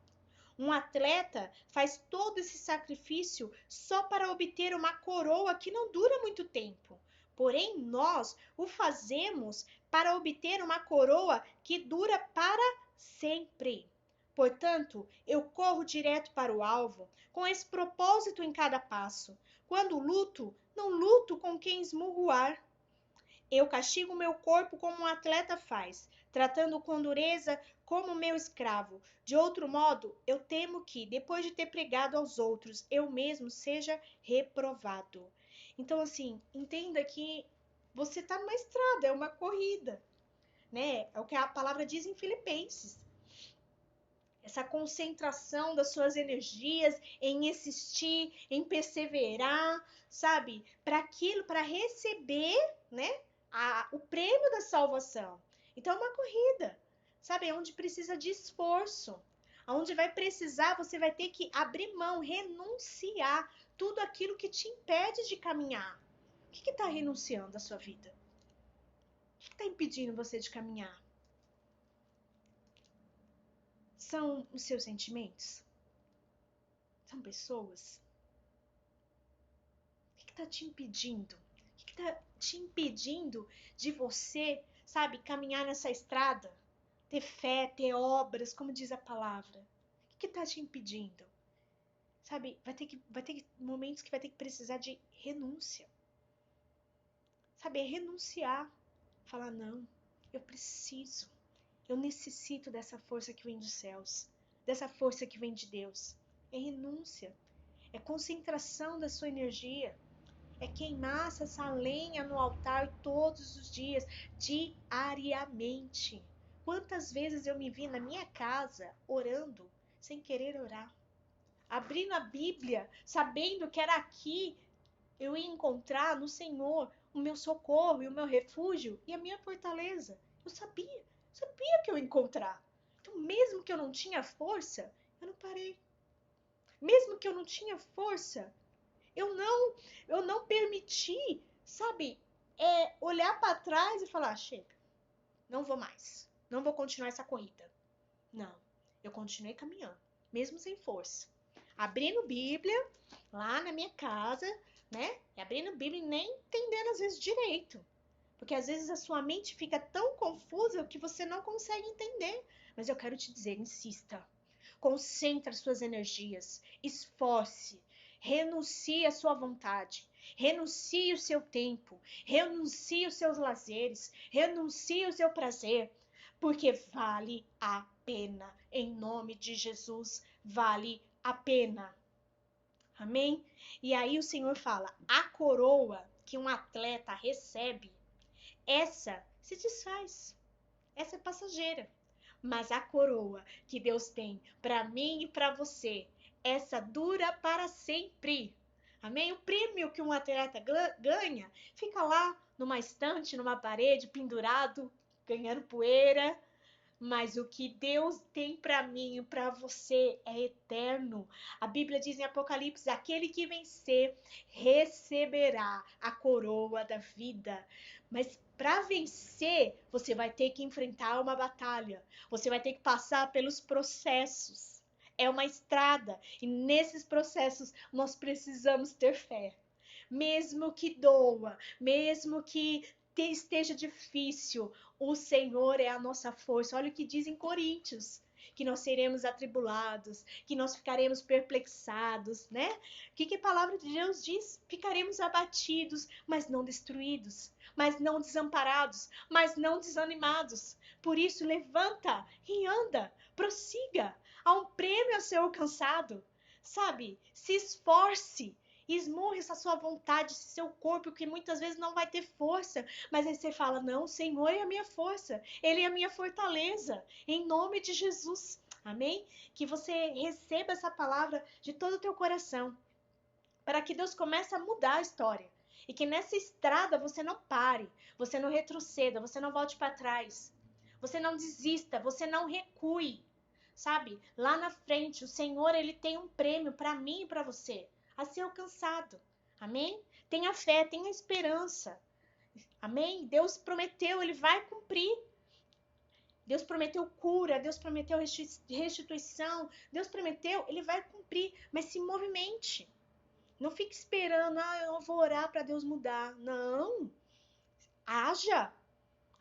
Um atleta faz todo esse sacrifício só para obter uma coroa que não dura muito tempo. Porém, nós o fazemos para obter uma coroa que dura para sempre. Portanto, eu corro direto para o alvo, com esse propósito em cada passo. Quando luto, não luto com quem esmurro o ar. Eu castigo meu corpo como um atleta faz, tratando com dureza como meu escravo. De outro modo, eu temo que, depois de ter pregado aos outros, eu mesmo seja reprovado. Então, assim, entenda que você está numa estrada, é uma corrida, né? É o que a palavra diz em Filipenses. Essa concentração das suas energias em insistir, em perseverar, sabe? Para aquilo, para receber, né? O prêmio da salvação. Então é uma corrida, sabe? É onde precisa de esforço. Onde vai precisar, você vai ter que abrir mão, renunciar tudo aquilo que te impede de caminhar. O que está renunciando da sua vida? O que está impedindo você de caminhar? São os seus sentimentos? São pessoas? O que está te impedindo? O que está te impedindo de você, sabe, caminhar nessa estrada? Ter fé, ter obras, como diz a palavra. O que está te impedindo? Sabe, vai ter momentos que vai ter que precisar de renúncia. Sabe, é renunciar. Falar, não, eu preciso. Eu necessito dessa força que vem dos céus. Dessa força que vem de Deus. É renúncia. É concentração da sua energia. É queimar essa lenha no altar todos os dias, diariamente. Quantas vezes eu me vi na minha casa orando sem querer orar? Abrindo a Bíblia, sabendo que era aqui eu ia encontrar no Senhor o meu socorro e o meu refúgio e a minha fortaleza. Eu sabia que eu ia encontrar. Então, mesmo que eu não tinha força, eu não parei. Mesmo que eu não tinha força, eu não permiti, sabe, olhar para trás e falar, chega, não vou mais, não vou continuar essa corrida. Não, eu continuei caminhando, mesmo sem força. Abrindo Bíblia, lá na minha casa, né, e abrindo Bíblia e nem entendendo às vezes direito. Porque às vezes a sua mente fica tão confusa que você não consegue entender. Mas eu quero te dizer, insista. Concentre as suas energias, esforce, renuncie à sua vontade, renuncie o seu tempo, renuncie os seus lazeres, renuncie o seu prazer, porque vale a pena, em nome de Jesus, vale a pena. Amém? E aí o Senhor fala, a coroa que um atleta recebe, essa se desfaz, essa é passageira. Mas a coroa que Deus tem para mim e para você, essa dura para sempre. Amém? O prêmio que um atleta ganha fica lá numa estante, numa parede, pendurado, ganhando poeira. Mas o que Deus tem para mim e para você é eterno. A Bíblia diz em Apocalipse: aquele que vencer receberá a coroa da vida. Mas para vencer, você vai ter que enfrentar uma batalha. Você vai ter que passar pelos processos. É uma estrada. E nesses processos nós precisamos ter fé. Mesmo que doa, mesmo que esteja difícil, o Senhor é a nossa força. Olha o que diz em Coríntios, que nós seremos atribulados, que nós ficaremos perplexados, né? O que a palavra de Deus diz? Ficaremos abatidos, mas não destruídos, mas não desamparados, mas não desanimados. Por isso, levanta e anda, prossiga. Há um prêmio a ser alcançado, sabe? Se esforce. Esmurre essa sua vontade, esse seu corpo, que muitas vezes não vai ter força. Mas aí você fala, não, o Senhor é a minha força. Ele é a minha fortaleza. Em nome de Jesus. Amém? Que você receba essa palavra de todo o teu coração. para que Deus comece a mudar a história. E que nessa estrada você não pare, você não retroceda, você não volte para trás. Você não desista, você não recue. Sabe? Lá na frente, o Senhor, ele tem um prêmio para mim e para você, a ser alcançado. Amém? Tenha fé, tenha esperança. Amém? Deus prometeu, ele vai cumprir. Deus prometeu cura, Deus prometeu restituição, Deus prometeu, ele vai cumprir, mas se movimente. Não fique esperando, eu vou orar para Deus mudar. Não. Haja.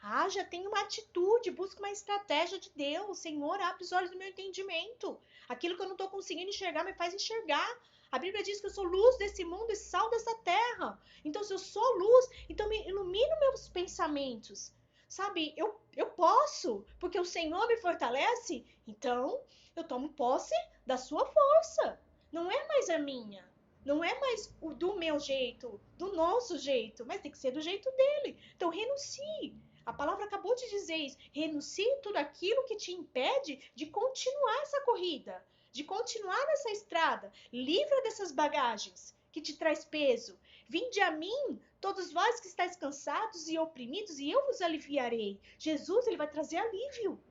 Haja, tenha uma atitude, busque uma estratégia de Deus. Senhor, abre os olhos do meu entendimento. Aquilo que eu não estou conseguindo enxergar, me faz enxergar. A Bíblia diz que eu sou luz desse mundo e sal dessa terra. Então, se eu sou luz, então me ilumina meus pensamentos. Sabe, eu posso, porque o Senhor me fortalece. Então, eu tomo posse da sua força. Não é mais a minha. Não é mais o do meu jeito, do nosso jeito, mas tem que ser do jeito dele. Então, renuncie. A palavra acabou de dizer isso. Renuncie tudo aquilo que te impede de continuar essa corrida, de continuar nessa estrada. Livra dessas bagagens que te traz peso. Vinde a mim, todos vós que estáis cansados e oprimidos, e eu vos aliviarei. Jesus, ele vai trazer alívio.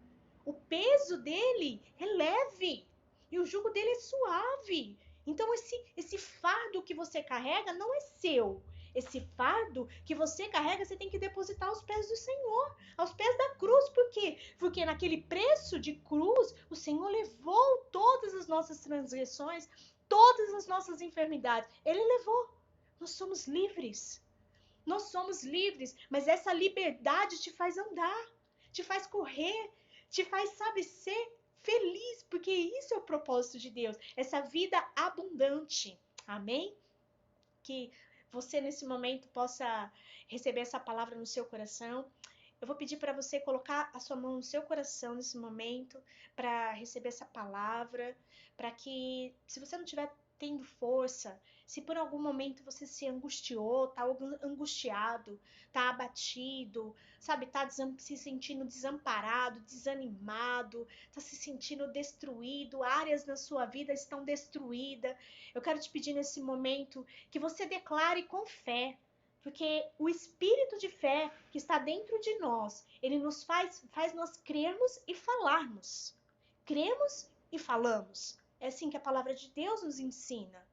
O peso dele é leve e o jugo dele é suave. Então esse fardo que você carrega não é seu. Esse fardo que você carrega, você tem que depositar aos pés do Senhor, aos pés da cruz. Por quê? Porque naquele preço de cruz, o Senhor levou todas as nossas transgressões, todas as nossas enfermidades. Ele levou. Nós somos livres. Nós somos livres, mas essa liberdade te faz andar, te faz correr, te faz, sabe, ser feliz, porque isso é o propósito de Deus, essa vida abundante. Amém? Que você nesse momento possa receber essa palavra no seu coração. Eu vou pedir para você colocar a sua mão no seu coração nesse momento, para receber essa palavra, para que, se você não tiver tendo força, se por algum momento você se angustiou, tá angustiado, tá abatido, sabe, tá se sentindo desamparado, desanimado, tá se sentindo destruído, áreas na sua vida estão destruídas, eu quero te pedir nesse momento que você declare com fé, porque o espírito de fé que está dentro de nós, ele nos faz nós crermos e falarmos. Cremos e falamos. É assim que a palavra de Deus nos ensina.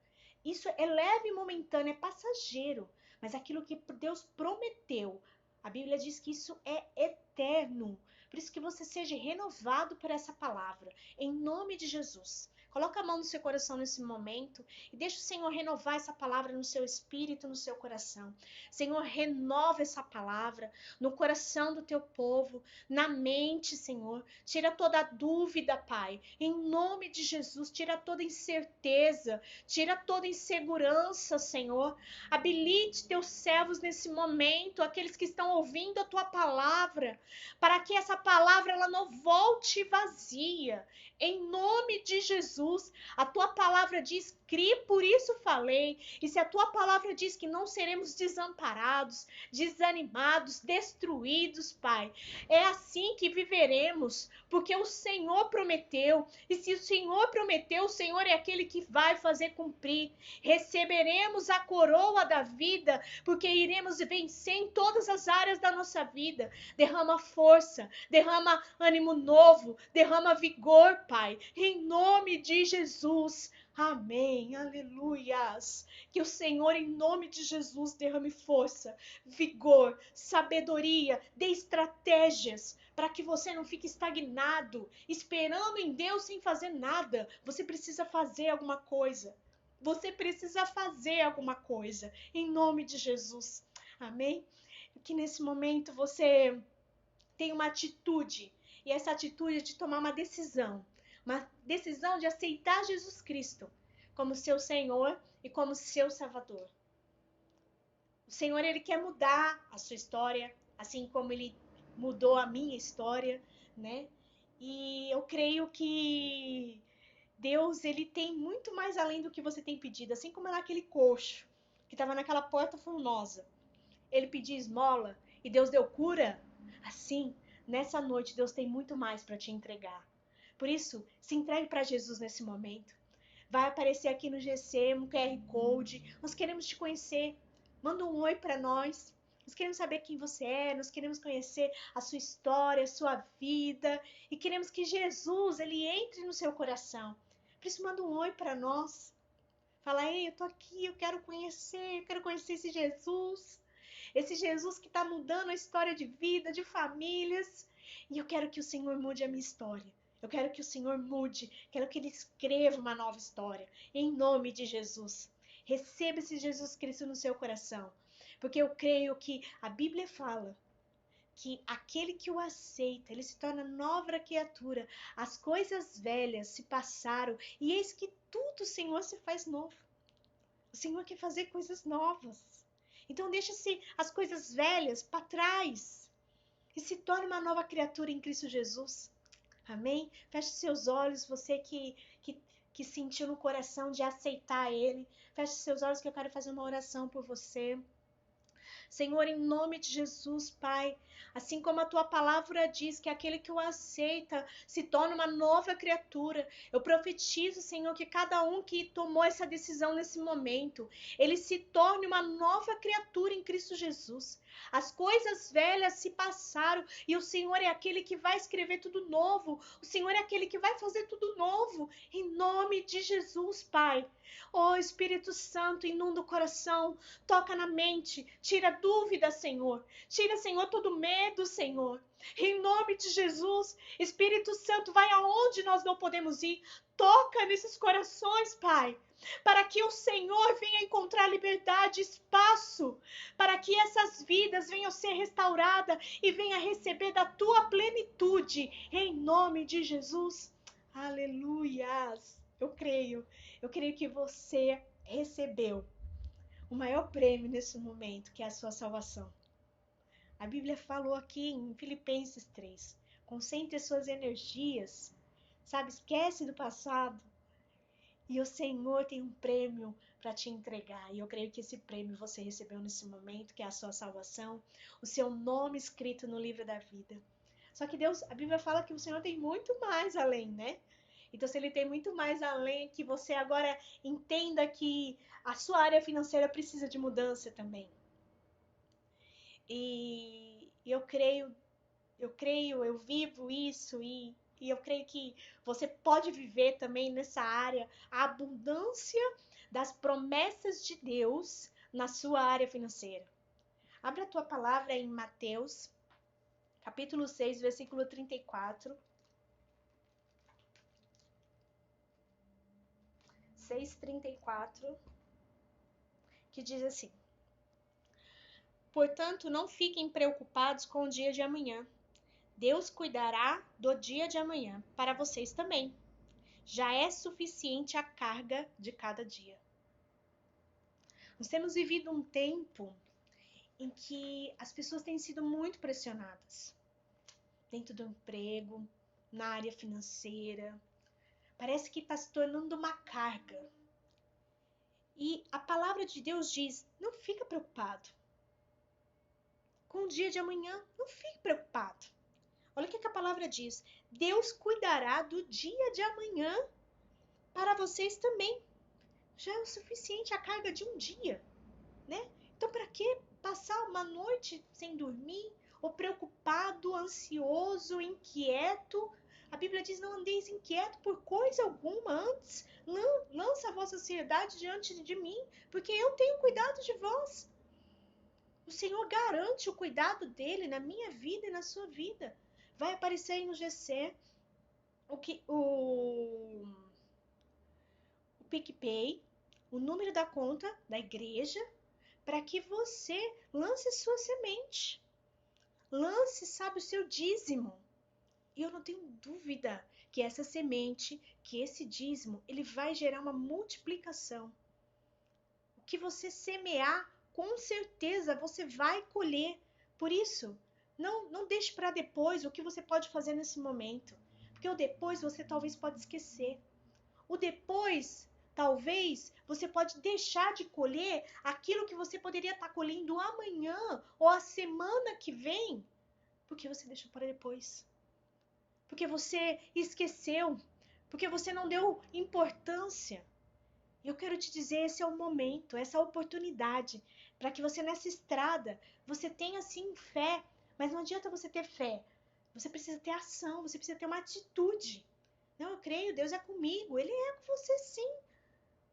Isso é leve e momentâneo, é passageiro. Mas aquilo que Deus prometeu, a Bíblia diz que isso é eterno. Por isso que você seja renovado por essa palavra. Em nome de Jesus. Coloca a mão no seu coração nesse momento e deixa o Senhor renovar essa palavra no seu espírito, no seu coração. Senhor, renova essa palavra no coração do teu povo, na mente, Senhor. Tira toda dúvida, Pai. Em nome de Jesus, tira toda incerteza, tira toda insegurança, Senhor. Habilite teus servos nesse momento, aqueles que estão ouvindo a tua palavra, para que essa palavra ela não volte vazia. Em nome de Jesus, a tua palavra diz, criei, por isso falei. E se a tua palavra diz que não seremos desamparados, desanimados, destruídos, Pai, é assim que viveremos, porque o Senhor prometeu. E se o Senhor prometeu, o Senhor é aquele que vai fazer cumprir. Receberemos a coroa da vida, porque iremos vencer em todas as áreas da nossa vida. Derrama força, derrama ânimo novo, derrama vigor, Pai, em nome de Jesus. Amém, aleluias. Que o Senhor, em nome de Jesus, derrame força, vigor, sabedoria, dê estratégias para que você não fique estagnado, esperando em Deus sem fazer nada. Você precisa fazer alguma coisa. Você precisa fazer alguma coisa, em nome de Jesus. Amém? Que nesse momento você tenha uma atitude, e essa atitude é de tomar uma decisão de aceitar Jesus Cristo como seu Senhor e como seu Salvador. O Senhor, ele quer mudar a sua história, assim como ele mudou a minha história, né? E eu creio que Deus, ele tem muito mais além do que você tem pedido, assim como naquele coxo que estava naquela porta formosa. Ele pediu esmola e Deus deu cura. Assim, nessa noite, Deus tem muito mais para te entregar. Por isso, se entregue para Jesus nesse momento. Vai aparecer aqui no GC um QR Code. Nós queremos te conhecer. Manda um oi para nós. Nós queremos saber quem você é, nós queremos conhecer a sua história, a sua vida e queremos que Jesus, ele entre no seu coração. Por isso manda um oi para nós. Fala, ei, eu tô aqui, eu quero conhecer esse Jesus que está mudando a história de vida, de famílias. E eu quero que o Senhor mude a minha história. Eu quero que o Senhor mude, quero que Ele escreva uma nova história, em nome de Jesus. Receba esse Jesus Cristo no seu coração, porque eu creio que a Bíblia fala que aquele que o aceita, ele se torna nova criatura. As coisas velhas se passaram e eis que tudo, Senhor, se faz novo. O Senhor quer fazer coisas novas. Então deixa-se as coisas velhas para trás e se torne uma nova criatura em Cristo Jesus. Amém? Feche seus olhos, você que sentiu no coração de aceitar Ele. Feche seus olhos que eu quero fazer uma oração por você. Senhor, em nome de Jesus, Pai, assim como a tua palavra diz que aquele que o aceita se torna uma nova criatura, eu profetizo, Senhor, que cada um que tomou essa decisão nesse momento, ele se torne uma nova criatura em Cristo Jesus. As coisas velhas se passaram e o Senhor é aquele que vai escrever tudo novo, o Senhor é aquele que vai fazer tudo novo, em nome de Jesus, Pai. Oh, Espírito Santo, inunda o coração, toca na mente, tira dúvida, Senhor. Tira, Senhor, todo medo, Senhor. Em nome de Jesus, Espírito Santo, vai aonde nós não podemos ir. Toca nesses corações, Pai, para que o Senhor venha encontrar liberdade, espaço, para que essas vidas venham ser restauradas e venham receber da tua plenitude, em nome de Jesus. Aleluias! Eu creio que você recebeu o maior prêmio nesse momento, que é a sua salvação. A Bíblia falou aqui em Filipenses 3, concentre suas energias, sabe, esquece do passado, e o Senhor tem um prêmio para te entregar, e eu creio que esse prêmio você recebeu nesse momento, que é a sua salvação, o seu nome escrito no livro da vida. Só que Deus, a Bíblia fala que o Senhor tem muito mais além, né? Então, se Ele tem muito mais além, que você agora entenda que a sua área financeira precisa de mudança também. E eu vivo isso e eu creio que você pode viver também nessa área a abundância das promessas de Deus na sua área financeira. Abra a tua palavra em Mateus, capítulo 6, versículo 34. 6:34, que diz assim: Portanto, não fiquem preocupados com o dia de amanhã. Deus cuidará do dia de amanhã para vocês também. Já é suficiente a carga de cada dia. Nós temos vivido um tempo em que as pessoas têm sido muito pressionadas dentro do emprego, na área financeira. Parece que está se tornando uma carga. E a palavra de Deus diz: não fica preocupado com o dia de amanhã, não fique preocupado. Olha o que a palavra diz: Deus cuidará do dia de amanhã para vocês também. Já é o suficiente a carga de um dia, né? Então, para que passar uma noite sem dormir, ou preocupado, ansioso, inquieto? A Bíblia diz: não andeis inquieto por coisa alguma, antes lança a vossa ansiedade diante de mim, porque eu tenho cuidado de vós. O Senhor garante o cuidado dele na minha vida e na sua vida. Vai aparecer aí no GC o PicPay, o número da conta da igreja, para que você lance sua semente. Lance, sabe, o seu dízimo. E eu não tenho dúvida que essa semente, que esse dízimo, ele vai gerar uma multiplicação. O que você semear, com certeza você vai colher. Por isso, não deixe para depois o que você pode fazer nesse momento. Porque o depois você talvez pode esquecer. O depois, talvez, você pode deixar de colher aquilo que você poderia estar colhendo amanhã ou a semana que vem, porque você deixou para depois. Porque você esqueceu, porque você não deu importância. Eu quero te dizer, esse é o momento, essa oportunidade, para que você nessa estrada, você tenha sim fé, mas não adianta você ter fé. Você precisa ter ação, você precisa ter uma atitude. Não, eu creio, Deus é comigo, Ele é com você sim,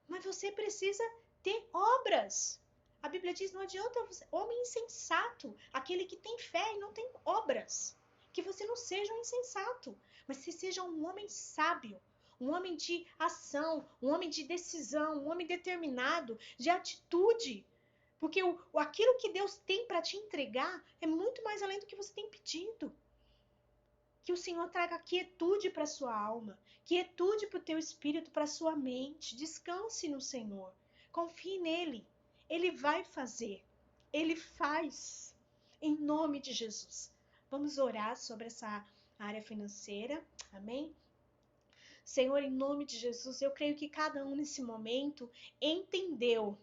mas você precisa ter obras. A Bíblia diz, não adianta homem insensato, aquele que tem fé e não tem obras. Que você não seja um insensato, mas que seja um homem sábio, um homem de ação, um homem de decisão, um homem determinado, de atitude. Porque aquilo que Deus tem para te entregar é muito mais além do que você tem pedido. Que o Senhor traga quietude para sua alma, quietude para o teu espírito, para a sua mente. Descanse no Senhor. Confie nele. Ele vai fazer. Ele faz. Em nome de Jesus. Vamos orar sobre essa área financeira. Amém? Senhor, em nome de Jesus, eu creio que cada um nesse momento entendeu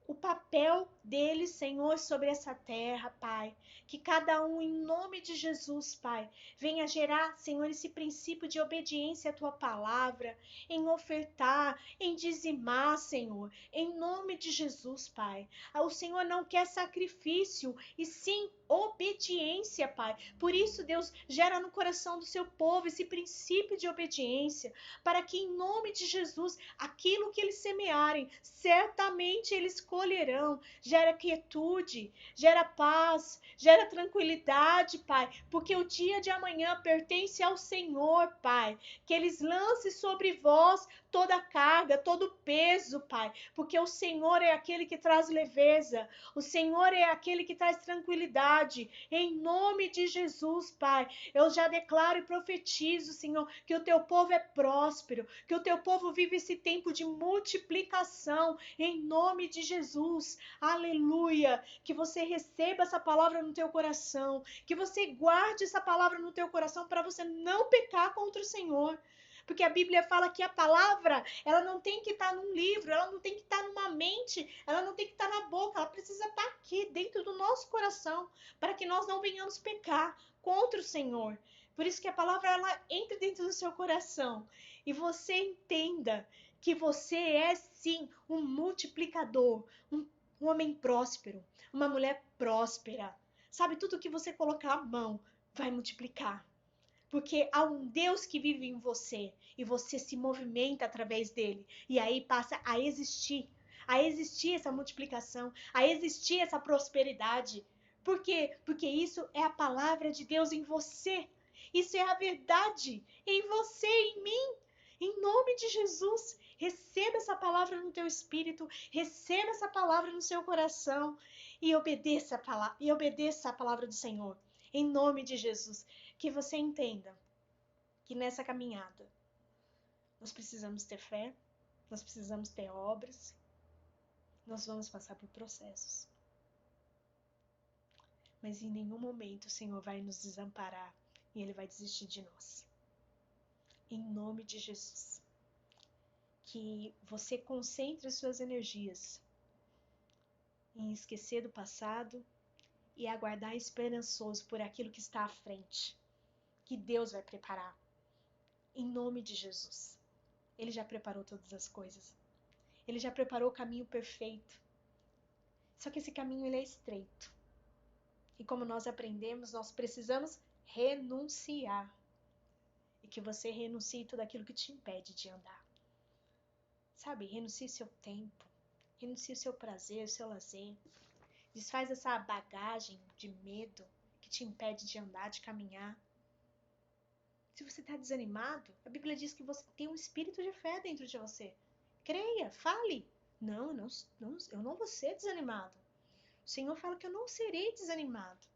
o papel dele, Senhor, sobre essa terra, Pai. Que cada um, em nome de Jesus, Pai, venha gerar, Senhor, esse princípio de obediência à Tua palavra, em ofertar, em dizimar, Senhor, em nome de Jesus, Pai. O Senhor não quer sacrifício, e sim obediência, Pai. Por isso, Deus, gera no coração do seu povo esse princípio de obediência, para que, em nome de Jesus, aquilo que eles semearem, certamente eles colherão. Gera quietude, gera paz, gera tranquilidade, Pai, porque o dia de amanhã pertence ao Senhor, Pai. Que eles lancem sobre vós toda a carga, todo o peso, Pai, porque o Senhor é aquele que traz leveza, o Senhor é aquele que traz tranquilidade. Em nome de Jesus, Pai, eu já declaro e profetizo, Senhor, que o teu povo é próspero, que o teu povo vive esse tempo de multiplicação, em nome de Jesus. Aleluia! Que você receba essa palavra no teu coração, que você guarde essa palavra no teu coração para você não pecar contra o Senhor. Porque a Bíblia fala que a palavra, ela não tem que estar num livro, ela não tem que estar numa mente, ela não tem que estar na boca, ela precisa estar aqui, dentro do nosso coração, para que nós não venhamos pecar contra o Senhor. Por isso que a palavra, ela entra dentro do seu coração e você entenda que você é sim um multiplicador, um homem próspero, uma mulher próspera. Sabe, tudo que você colocar a mão vai multiplicar. Porque há um Deus que vive em você e você se movimenta através dele. E aí passa a existir essa multiplicação, a existir essa prosperidade. Por quê? Porque isso é a palavra de Deus em você. Isso é a verdade em você, em mim. Em nome de Jesus, receba essa palavra no teu espírito, receba essa palavra no seu coração e obedeça a palavra do Senhor. Em nome de Jesus, que você entenda que nessa caminhada nós precisamos ter fé, nós precisamos ter obras, nós vamos passar por processos. Mas em nenhum momento o Senhor vai nos desamparar e Ele vai desistir de nós. Em nome de Jesus. Que você concentre suas energias em esquecer do passado e aguardar esperançoso por aquilo que está à frente, que Deus vai preparar. Em nome de Jesus. Ele já preparou todas as coisas. Ele já preparou o caminho perfeito. Só que esse caminho ele é estreito. E como nós aprendemos, nós precisamos renunciar. E que você renuncie tudo aquilo que te impede de andar. Sabe, renuncie seu tempo. Renuncie o seu prazer, o seu lazer. Desfaz essa bagagem de medo que te impede de andar, de caminhar. Se você está desanimado, a Bíblia diz que você tem um espírito de fé dentro de você. Creia, fale. Não, eu não vou ser desanimado. O Senhor fala que eu não serei desanimado.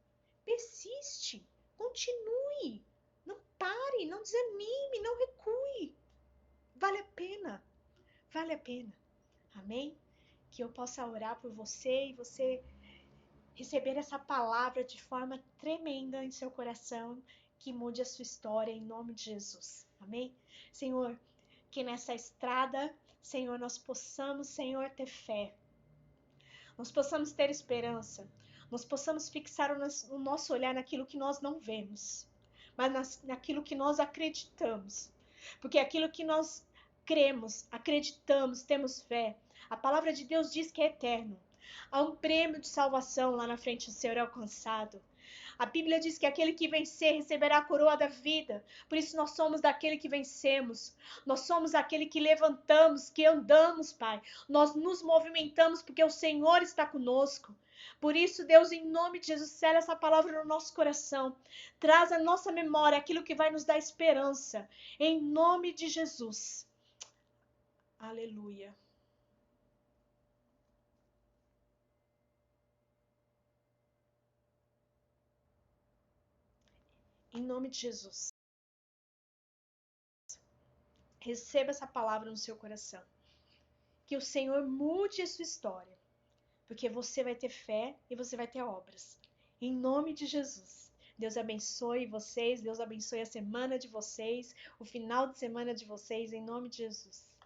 Persiste, continue. Não pare, não desanime, não recue. Vale a pena, vale a pena. Amém? Que eu possa orar por você e você receber essa palavra de forma tremenda em seu coração, que mude a sua história em nome de Jesus. Amém? Senhor, que nessa estrada, Senhor, nós possamos, Senhor, ter fé. Nós possamos ter esperança. Nós possamos fixar o nosso olhar naquilo que nós não vemos, mas naquilo que nós acreditamos. Porque aquilo que nós cremos, acreditamos, temos fé. A palavra de Deus diz que é eterno. Há um prêmio de salvação lá na frente do Senhor alcançado. A Bíblia diz que aquele que vencer receberá a coroa da vida. Por isso nós somos daquele que vencemos. Nós somos aquele que levantamos, que andamos, Pai. Nós nos movimentamos porque o Senhor está conosco. Por isso, Deus, em nome de Jesus, sela essa palavra no nosso coração. Traz à nossa memória aquilo que vai nos dar esperança. Em nome de Jesus. Aleluia. Em nome de Jesus. Receba essa palavra no seu coração. Que o Senhor mude a sua história. Porque você vai ter fé e você vai ter obras. Em nome de Jesus. Deus abençoe vocês. Deus abençoe a semana de vocês. O final de semana de vocês. Em nome de Jesus.